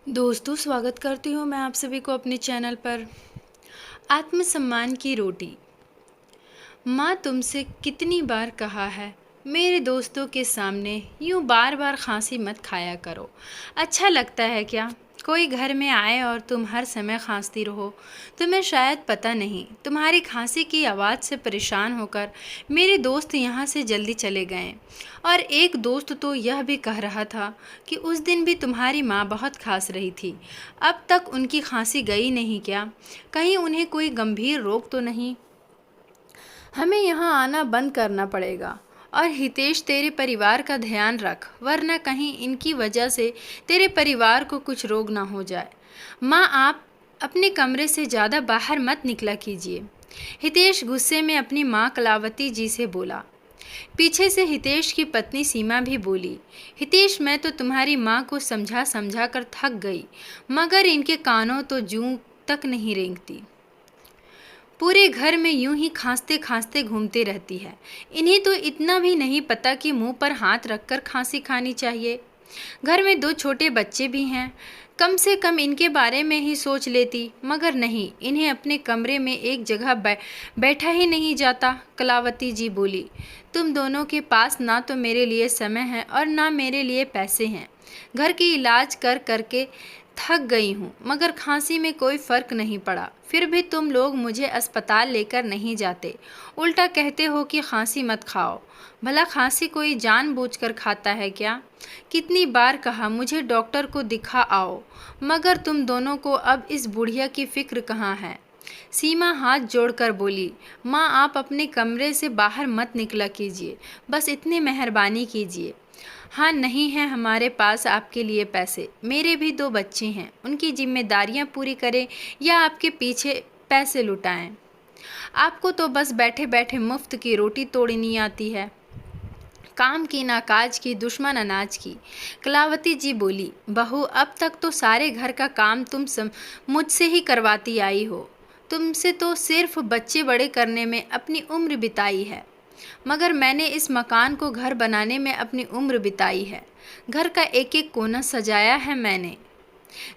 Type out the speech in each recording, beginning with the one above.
दोस्तों, स्वागत करती हूँ मैं आप सभी को अपने चैनल पर। आत्मसम्मान की रोटी। माँ तुमसे कितनी बार कहा है, मेरे दोस्तों के सामने यूँ बार बार खांसी मत खाया करो। अच्छा लगता है क्या? कोई घर में आए और तुम हर समय खांसती रहो। तुम्हें शायद पता नहीं, तुम्हारी खांसी की आवाज़ से परेशान होकर मेरे दोस्त यहाँ से जल्दी चले गए। और एक दोस्त तो यह भी कह रहा था कि उस दिन भी तुम्हारी माँ बहुत खांस रही थी। अब तक उनकी खांसी गई नहीं क्या? कहीं उन्हें कोई गंभीर रोग तो नहीं? हमें यहाँ आना बंद करना पड़ेगा। और हितेश, तेरे परिवार का ध्यान रख, वरना कहीं इनकी वजह से तेरे परिवार को कुछ रोग ना हो जाए। माँ, आप अपने कमरे से ज़्यादा बाहर मत निकला कीजिए। हितेश गुस्से में अपनी माँ कलावती जी से बोला। पीछे से हितेश की पत्नी सीमा भी बोली, हितेश, मैं तो तुम्हारी माँ को समझा समझा कर थक गई, मगर इनके कानों तो जूं तक नहीं रेंगती। पूरे घर में यूं ही खांसते खांसते घूमती रहती है। इन्हें तो इतना भी नहीं पता कि मुंह पर हाथ रखकर खांसी खानी चाहिए। घर में दो छोटे बच्चे भी हैं, कम से कम इनके बारे में ही सोच लेती, मगर नहीं, इन्हें अपने कमरे में एक जगह बैठा ही नहीं जाता। कलावती जी बोली, तुम दोनों के पास ना तो मेरे लिए समय है और ना मेरे लिए पैसे हैं। घर की इलाज कर करके थक गई हूँ, मगर खांसी में कोई फ़र्क नहीं पड़ा। फिर भी तुम लोग मुझे अस्पताल लेकर नहीं जाते, उल्टा कहते हो कि खांसी मत खाओ। भला खांसी कोई जानबूझकर खाता है क्या? कितनी बार कहा मुझे डॉक्टर को दिखा आओ, मगर तुम दोनों को अब इस बुढ़िया की फिक्र कहाँ है? सीमा हाथ जोड़कर बोली, माँ, आप अपने कमरे से बाहर मत निकला कीजिए, बस इतनी मेहरबानी कीजिए। हाँ, नहीं है हमारे पास आपके लिए पैसे। मेरे भी दो बच्चे हैं, उनकी जिम्मेदारियां पूरी करें या आपके पीछे पैसे लुटाएं। आपको तो बस बैठे बैठे मुफ्त की रोटी तोड़नी आती है। काम की ना काज की, दुश्मन अनाज की। कलावती जी बोली, बहू, अब तक तो सारे घर का काम तुम मुझसे ही करवाती आई हो। तुमसे तो सिर्फ बच्चे बड़े करने में अपनी उम्र बिताई है, मगर मैंने इस मकान को घर बनाने में अपनी उम्र बिताई है। घर का एक एक कोना सजाया है मैंने।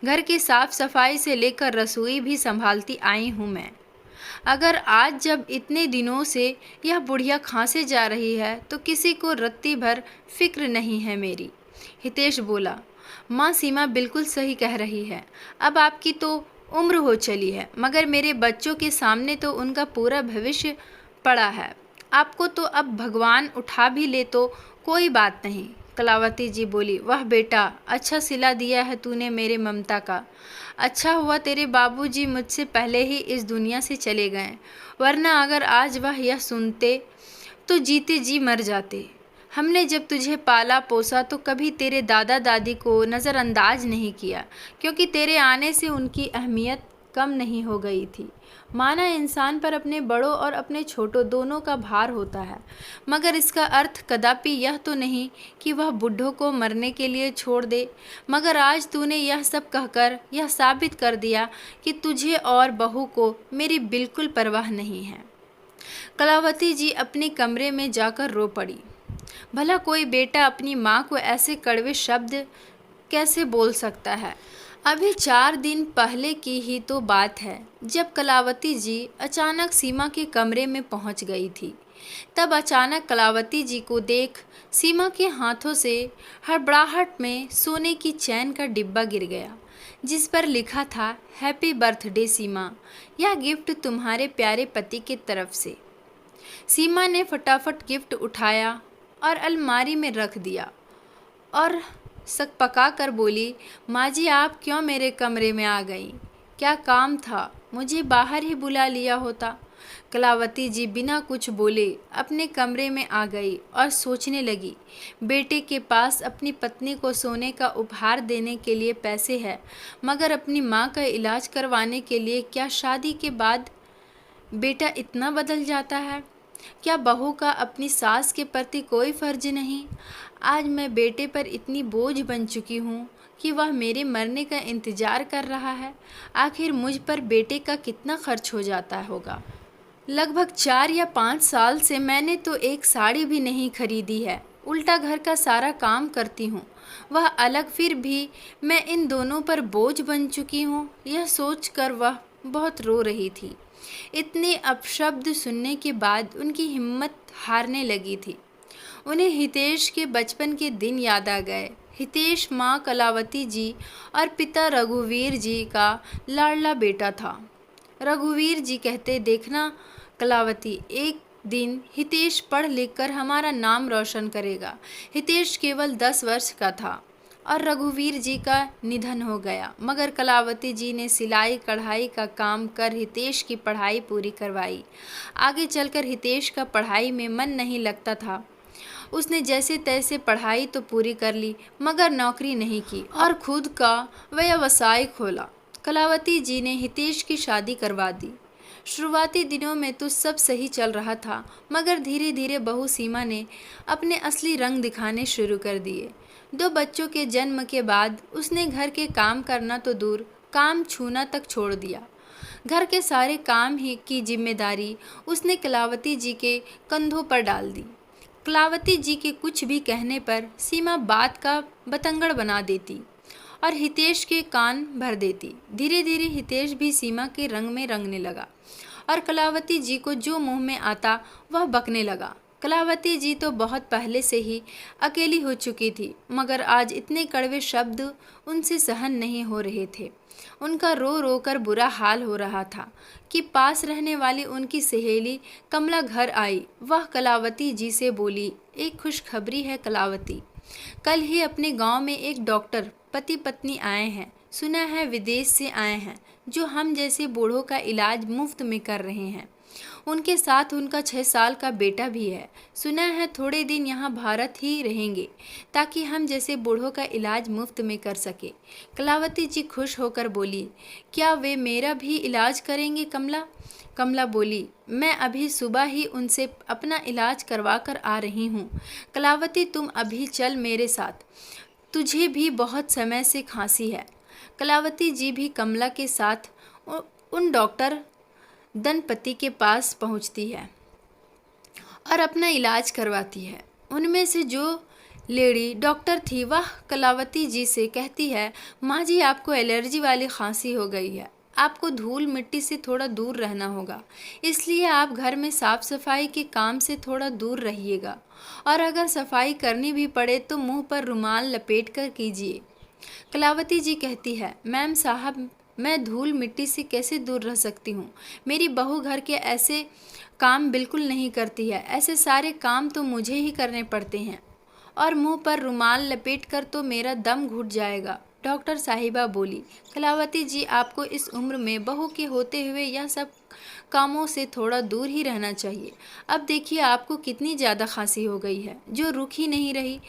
घर की साफ सफाई से लेकर रसोई भी संभालती आई हूँ मैं। अगर आज जब इतने दिनों से यह बुढ़िया खांसे जा रही है तो किसी को रत्ती भर फिक्र नहीं है मेरी। हितेश बोला, माँ, सीमा बिल्कुल सही कह रही है। अब आपकी तो उम्र हो चली है, मगर मेरे बच्चों के सामने तो उनका पूरा भविष्य पड़ा है। आपको तो अब भगवान उठा भी ले तो कोई बात नहीं। कलावती जी बोली, वाह बेटा, अच्छा सिला दिया है तूने मेरे ममता का। अच्छा हुआ तेरे बाबूजी मुझसे पहले ही इस दुनिया से चले गए, वरना अगर आज वह यह सुनते तो जीते जी मर जाते। हमने जब तुझे पाला पोसा तो कभी तेरे दादा दादी को नज़रअंदाज नहीं किया, क्योंकि तेरे आने से उनकी अहमियत कम नहीं हो गई थी। माना इंसान पर अपने बड़ों और अपने छोटों दोनों का भार होता है, मगर इसका अर्थ कदापि यह तो नहीं कि वह बुढ़ों को मरने के लिए छोड़ दे। मगर आज तूने यह सब कहकर यह साबित कर दिया कि तुझे और बहू को मेरी बिल्कुल परवाह नहीं है। कलावती जी अपने कमरे में जाकर रो पड़ी। भला कोई बेटा अपनी माँ को ऐसे कड़वे शब्द कैसे बोल सकता है? अभी 4 दिन पहले की ही तो बात है, जब कलावती जी अचानक सीमा के कमरे में पहुंच गई थी। तब अचानक कलावती जी को देख सीमा के हाथों से हड़बड़ाहट में सोने की चैन का डिब्बा गिर गया, जिस पर लिखा था, हैप्पी बर्थडे सीमा, यह गिफ्ट तुम्हारे प्यारे पति की तरफ से। सीमा ने फटाफट गिफ्ट उठाया और अलमारी में रख दिया और सकपका कर बोली, माँ जी, आप क्यों मेरे कमरे में आ गई? क्या काम था? मुझे बाहर ही बुला लिया होता। कलावती जी बिना कुछ बोले अपने कमरे में आ गई और सोचने लगी, बेटे के पास अपनी पत्नी को सोने का उपहार देने के लिए पैसे है, मगर अपनी माँ का इलाज करवाने के लिए क्या शादी के बाद बेटा इतना बदल जाता है? क्या बहू का अपनी सास के प्रति कोई फर्ज नहीं? आज मैं बेटे पर इतनी बोझ बन चुकी हूँ कि वह मेरे मरने का इंतज़ार कर रहा है। आखिर मुझ पर बेटे का कितना खर्च हो जाता होगा? लगभग 4 या 5 साल से मैंने तो एक साड़ी भी नहीं खरीदी है, उल्टा घर का सारा काम करती हूँ। वह अलग, फिर भी मैं इन दोनों पर बोझ बन चुकी हूँ, यह सोचकर वह बहुत रो रही थी। इतने अपशब्द सुनने के बाद उनकी हिम्मत हारने लगी थी। उन्हें हितेश के बचपन के दिन याद आ गए। हितेश माँ कलावती जी और पिता रघुवीर जी का लाडला बेटा था। रघुवीर जी कहते, देखना कलावती, एक दिन हितेश पढ़ लिख कर हमारा नाम रोशन करेगा। हितेश केवल 10 वर्ष का था और रघुवीर जी का निधन हो गया, मगर कलावती जी ने सिलाई कढ़ाई का काम कर हितेश की पढ़ाई पूरी करवाई। आगे चलकर हितेश का पढ़ाई में मन नहीं लगता था। उसने जैसे तैसे पढ़ाई तो पूरी कर ली, मगर नौकरी नहीं की और खुद का व्यवसाय खोला। कलावती जी ने हितेश की शादी करवा दी। शुरुआती दिनों में तो सब सही चल रहा था, मगर धीरे धीरे बहू सीमा ने अपने असली रंग दिखाने शुरू कर दिए। 2 बच्चों के जन्म के बाद उसने घर के काम करना तो दूर, काम छूना तक छोड़ दिया। घर के सारे काम ही की जिम्मेदारी उसने कलावती जी के कंधों पर डाल दी। कलावती जी के कुछ भी कहने पर सीमा बात का बतंगड़ बना देती और हितेश के कान भर देती। धीरे धीरे हितेश भी सीमा के रंग में रंगने लगा और कलावती जी को जो मुंह में आता वह बकने लगा। कलावती जी तो बहुत पहले से ही अकेली हो चुकी थी, मगर आज इतने कड़वे शब्द उनसे सहन नहीं हो रहे थे। उनका रो रो कर बुरा हाल हो रहा था कि पास रहने वाली उनकी सहेली कमला घर आई। वह कलावती जी से बोली, एक खुशखबरी है कलावती, कल ही अपने गांव में एक डॉक्टर पति पत्नी आए हैं। सुना है विदेश से आए हैं, जो हम जैसे बूढ़ों का इलाज मुफ्त में कर रहे हैं। उनके साथ उनका 6 साल का बेटा भी है। सुना है थोड़े दिन यहाँ भारत ही रहेंगे, ताकि हम जैसे बूढ़ों का इलाज मुफ्त में कर सके। कलावती जी खुश होकर बोली, क्या वे मेरा भी इलाज करेंगे कमला? कमला बोली, मैं अभी सुबह ही उनसे अपना इलाज करवा कर आ रही हूँ। कलावती, तुम अभी चल मेरे साथ, तुझे भी बहुत समय से खांसी है। कलावती जी भी कमला के साथ उन डॉक्टर दंपति के पास पहुंचती है और अपना इलाज करवाती है। उनमें से जो लेडी डॉक्टर थी वह कलावती जी से कहती है, माँ जी, आपको एलर्जी वाली खांसी हो गई है, आपको धूल मिट्टी से थोड़ा दूर रहना होगा, इसलिए आप घर में साफ सफाई के काम से थोड़ा दूर रहिएगा और अगर सफाई करनी भी पड़े तो मुंह पर रुमाल लपेट कर कीजिए। कलावती जी कहती है, मैम साहब, मैं धूल मिट्टी से कैसे दूर रह सकती हूँ? मेरी बहू घर के ऐसे काम बिल्कुल नहीं करती है, ऐसे सारे काम तो मुझे ही करने पड़ते हैं और मुंह पर रुमाल लपेट कर तो मेरा दम घुट जाएगा। डॉक्टर साहिबा बोली, कलावती जी, आपको इस उम्र में बहू के होते हुए यह सब कामों से थोड़ा दूर ही रहना चाहिए। अब देखिए आपको कितनी ज़्यादा खांसी हो गई है, जो रुक ही नहीं रही।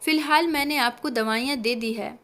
फ़िलहाल मैंने आपको दवाइयाँ दे दी है,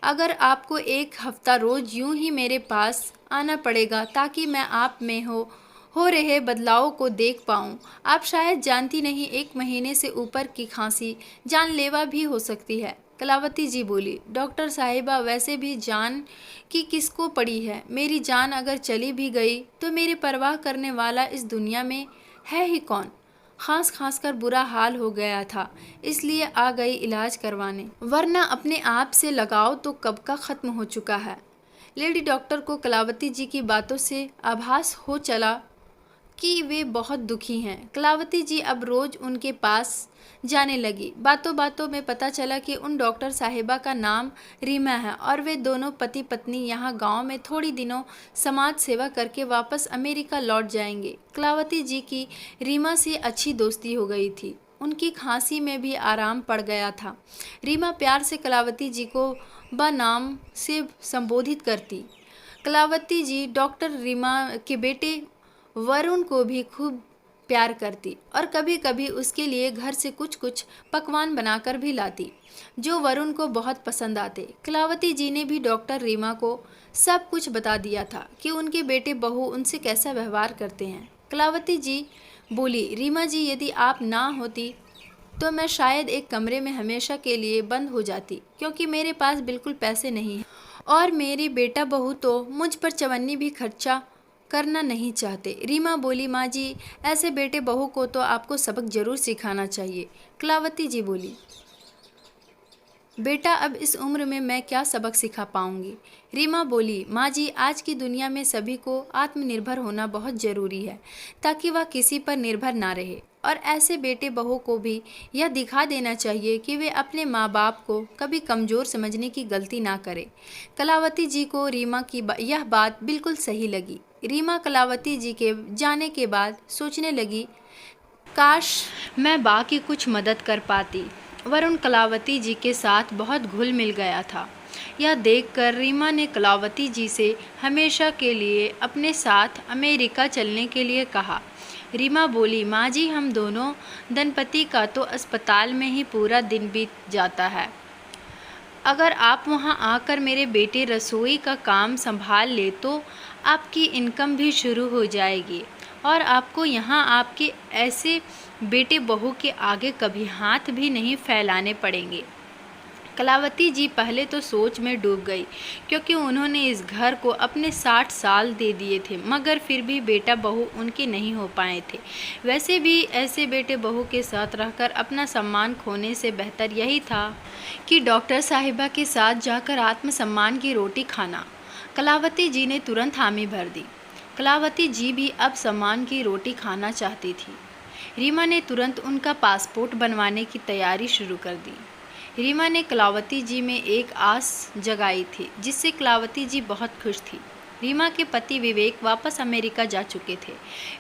अगर आपको 1 हफ्ता रोज यूं ही मेरे पास आना पड़ेगा ताकि मैं आप में हो रहे बदलाव को देख पाऊं। आप शायद जानती नहीं, 1 महीने से ऊपर की खांसी जानलेवा भी हो सकती है। कलावती जी बोली, डॉक्टर साहिबा, वैसे भी जान की किसको पड़ी है? मेरी जान अगर चली भी गई तो मेरी परवाह करने वाला इस दुनिया में है ही कौन? खांस खांस कर बुरा हाल हो गया था, इसलिए आ गई इलाज करवाने, वरना अपने आप से लगाव तो कब का ख़त्म हो चुका है। लेडी डॉक्टर को कलावती जी की बातों से आभास हो चला कि वे बहुत दुखी हैं। कलावती जी अब रोज़ उनके पास जाने लगी। बातों बातों में पता चला कि उन डॉक्टर साहिबा का नाम रीमा है और वे दोनों पति पत्नी यहाँ गांव में थोड़ी दिनों समाज सेवा करके वापस अमेरिका लौट जाएंगे। कलावती जी की रीमा से अच्छी दोस्ती हो गई थी। उनकी खांसी में भी आराम पड़ गया था। रीमा प्यार से कलावती जी को नाम से संबोधित करती। कलावती जी डॉक्टर रीमा के बेटे वरुण को भी खूब प्यार करती और कभी कभी उसके लिए घर से कुछ कुछ पकवान बनाकर भी लाती, जो वरुण को बहुत पसंद आते। कलावती जी ने भी डॉक्टर रीमा को सब कुछ बता दिया था कि उनके बेटे बहू उनसे कैसा व्यवहार करते हैं। कलावती जी बोली, रीमा जी, यदि आप ना होती तो मैं शायद एक कमरे में हमेशा के लिए बंद हो जाती, क्योंकि मेरे पास बिल्कुल पैसे नहीं हैं और मेरी बेटा बहू तो मुझ पर चवन्नी भी खर्चा करना नहीं चाहते। रीमा बोली, माँ जी, ऐसे बेटे बहू को तो आपको सबक जरूर सिखाना चाहिए। कलावती जी बोली, बेटा अब इस उम्र में मैं क्या सबक सिखा पाऊंगी। रीमा बोली, माँ जी आज की दुनिया में सभी को आत्मनिर्भर होना बहुत ज़रूरी है ताकि वह किसी पर निर्भर ना रहे, और ऐसे बेटे बहू को भी यह दिखा देना चाहिए कि वे अपने माँ बाप को कभी कमज़ोर समझने की गलती ना करें। कलावती जी को रीमा की यह बात बिल्कुल सही लगी। रीमा कलावती जी के जाने के बाद सोचने लगी, काश मैं बा की कुछ मदद कर पाती। वरुण कलावती जी के साथ बहुत घुल मिल गया था। यह देखकर रीमा ने कलावती जी से हमेशा के लिए अपने साथ अमेरिका चलने के लिए कहा। रीमा बोली, माँ जी हम दोनों दंपति का तो अस्पताल में ही पूरा दिन बीत जाता है। अगर आप वहाँ आकर मेरे बेटे रसोई का काम संभाल ले तो आपकी इनकम भी शुरू हो जाएगी और आपको यहाँ आपके ऐसे बेटे बहू के आगे कभी हाथ भी नहीं फैलाने पड़ेंगे। कलावती जी पहले तो सोच में डूब गई, क्योंकि उन्होंने इस घर को अपने 60 साल दे दिए थे, मगर फिर भी बेटा बहू उनके नहीं हो पाए थे। वैसे भी ऐसे बेटे बहू के साथ रहकर अपना सम्मान खोने से बेहतर यही था कि डॉक्टर साहिबा के साथ जाकर आत्मसम्मान की रोटी खाना। कलावती जी ने तुरंत हामी भर दी। कलावती जी भी अब सम्मान की रोटी खाना चाहती थी। रीमा ने तुरंत उनका पासपोर्ट बनवाने की तैयारी शुरू कर दी। रीमा ने कलावती जी में एक आस जगाई थी, जिससे कलावती जी बहुत खुश थी। रीमा के पति विवेक वापस अमेरिका जा चुके थे।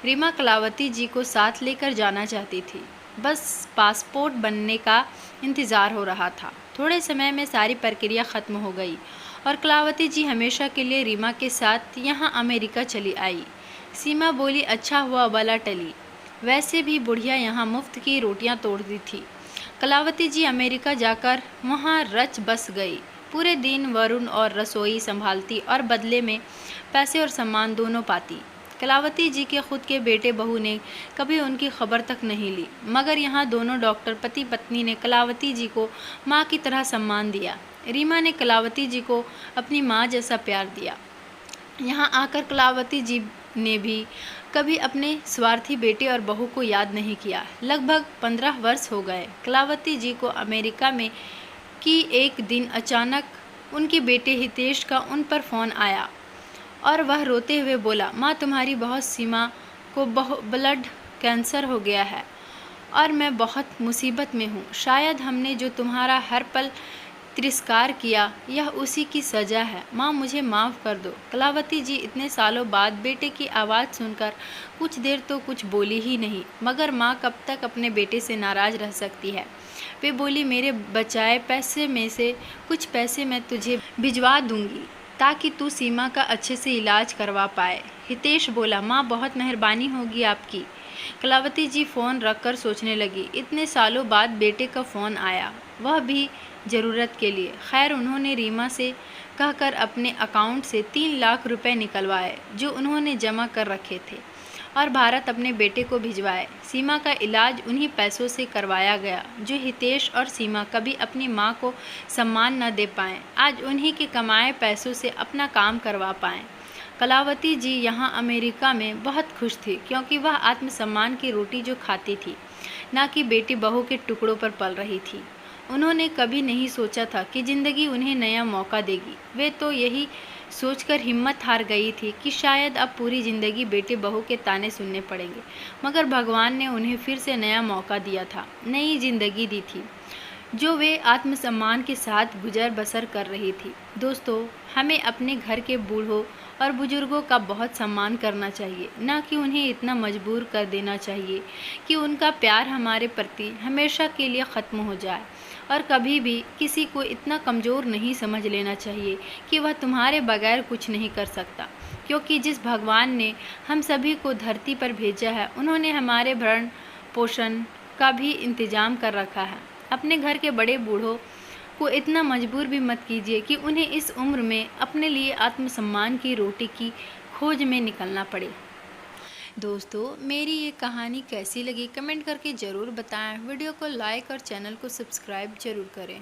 रीमा कलावती जी को साथ लेकर जाना चाहती थी, बस पासपोर्ट बनने का इंतज़ार हो रहा था। थोड़े समय में सारी प्रक्रिया ख़त्म हो गई और कलावती जी हमेशा के लिए रीमा के साथ यहाँ अमेरिका चली आई। सीमा बोली, अच्छा हुआ बला टली, वैसे भी बुढ़िया यहाँ मुफ्त की रोटियाँ तोड़ती थी। कलावती जी अमेरिका जाकर वहाँ रच बस गई। पूरे दिन वरुण और रसोई संभालती और बदले में पैसे और सम्मान दोनों पाती। कलावती जी के खुद के बेटे बहू ने कभी उनकी खबर तक नहीं ली, मगर यहाँ दोनों डॉक्टर पति पत्नी ने कलावती जी को माँ की तरह सम्मान दिया। रीमा ने कलावती जी को अपनी माँ जैसा प्यार दिया। यहाँ आकर कलावती जी ने भी कभी अपने स्वार्थी बेटे और बहू को याद नहीं किया। लगभग 15 वर्ष हो गए कलावती जी को अमेरिका में कि एक दिन अचानक उनके बेटे हितेश का उन पर फ़ोन आया और वह रोते हुए बोला, माँ तुम्हारी बहुत सीमा को ब्लड कैंसर हो गया है और मैं बहुत मुसीबत में हूँ। शायद हमने जो तुम्हारा हर पल तिरस्कार किया यह उसी की सज़ा है। माँ मुझे माफ़ कर दो। कलावती जी इतने सालों बाद बेटे की आवाज़ सुनकर कुछ देर तो कुछ बोली ही नहीं, मगर माँ कब तक अपने बेटे से नाराज़ रह सकती है। वे बोली, मेरे बचाए पैसे में से कुछ पैसे मैं तुझे भिजवा दूंगी ताकि तू सीमा का अच्छे से इलाज करवा पाए। हितेश बोला, माँ बहुत मेहरबानी होगी आपकी। कलावती जी फ़ोन रखकर सोचने लगी। इतने सालों बाद बेटे का फ़ोन आया, वह भी ज़रूरत के लिए। खैर उन्होंने रीमा से कहकर अपने अकाउंट से 3 लाख रुपए निकलवाए जो उन्होंने जमा कर रखे थे और भारत अपने बेटे को भिजवाए। सीमा का इलाज उन्हीं पैसों से करवाया गया जो हितेश और सीमा कभी अपनी माँ को सम्मान न दे पाएँ, आज उन्हीं के कमाए पैसों से अपना काम करवा पाएँ। कलावती जी यहाँ अमेरिका में बहुत खुश थी, क्योंकि वह आत्मसम्मान की रोटी जो खाती थी, ना कि बेटी बहू के टुकड़ों पर पल रही थी। उन्होंने कभी नहीं सोचा था कि ज़िंदगी उन्हें नया मौका देगी। वे तो यही सोचकर हिम्मत हार गई थी कि शायद अब पूरी ज़िंदगी बेटे बहू के ताने सुनने पड़ेंगे, मगर भगवान ने उन्हें फिर से नया मौका दिया था, नई ज़िंदगी दी थी, जो वे आत्मसम्मान के साथ गुजर बसर कर रही थी। दोस्तों, हमें अपने घर के बूढ़ों और बुजुर्गों का बहुत सम्मान करना चाहिए, ना कि उन्हें इतना मजबूर कर देना चाहिए कि उनका प्यार हमारे प्रति हमेशा के लिए ख़त्म हो जाए। और कभी भी किसी को इतना कमज़ोर नहीं समझ लेना चाहिए कि वह तुम्हारे बगैर कुछ नहीं कर सकता, क्योंकि जिस भगवान ने हम सभी को धरती पर भेजा है, उन्होंने हमारे भरण पोषण का भी इंतज़ाम कर रखा है। अपने घर के बड़े बूढ़ों को इतना मजबूर भी मत कीजिए कि उन्हें इस उम्र में अपने लिए आत्मसम्मान की रोटी की खोज में निकलना पड़े। दोस्तों, मेरी ये कहानी कैसी लगी कमेंट करके ज़रूर बताएं। वीडियो को लाइक और चैनल को सब्सक्राइब ज़रूर करें।